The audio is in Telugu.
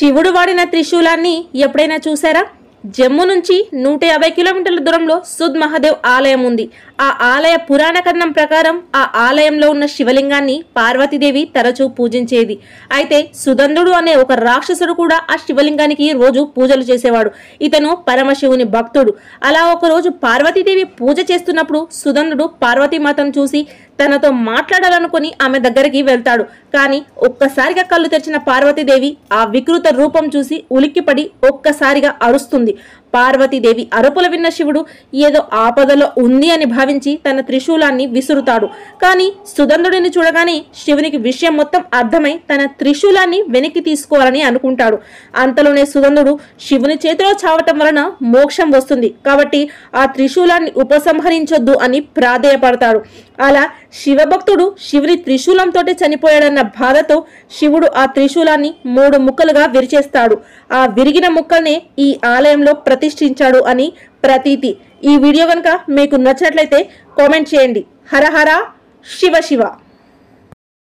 శివుడు వాడిన త్రిశూలాన్ని ఎప్పుడైనా చూసారా? జమ్మూ నుంచి 150 కిలోమీటర్ల దూరంలో సుద్ మహాదేవ్ ఆలయం ఉంది. ఆ ఆలయ పురాణ కథనం ప్రకారం ఆ ఆలయంలో ఉన్న శివలింగాన్ని పార్వతీదేవి తరచూ పూజించేది. అయితే సుదందుడు అనే ఒక రాక్షసుడు కూడా ఆ శివలింగానికి రోజు పూజలు చేసేవాడు. ఇతను పరమశివుని భక్తుడు. అలా ఒకరోజు పార్వతీదేవి పూజ చేస్తున్నప్పుడు సుదందుడు పార్వతీమాతను చూసి తనతో మాట్లాడాలనుకుని ఆమె దగ్గరికి వెళ్తాడు. కానీ ఒక్కసారిగా కళ్ళు తెరిచిన పార్వతీదేవి ఆ వికృత రూపం చూసి ఉలిక్కిపడి ఒక్కసారిగా అరుస్తుంది. పార్వతీదేవి అరుపులు విన్న శివుడు ఏదో ఆపదలో ఉంది అని భావించి తన త్రిశూలాన్ని విసురుతాడు. కానీ సుదందుడిని చూడగానే శివునికి విషయం మొత్తం అర్థమై తన త్రిశూలాన్ని వెనక్కి తీసుకోవాలని అనుకుంటాడు. అంతలోనే సుదందుడు శివుని చేతిలో చావటం వలన మోక్షం వస్తుంది కాబట్టి ఆ త్రిశూలాన్ని ఉపసంహరించొద్దు అని ప్రాధేయపడతాడు. అలా శివభక్తుడు శివుని త్రిశూలంతో చనిపోయాడన్న బాధతో శివుడు ఆ త్రిశూలాన్ని 3 ముక్కలుగా విరిచేస్తాడు. ఆ విరిగిన ముక్కల్నే ఈ ఆలయంలో ప్రతిష్ఠించాడు అని ప్రతీతి. ఈ వీడియో కనుక మీకు నచ్చినట్లయితే కామెంట్ చేయండి. హర హర శివ శివ.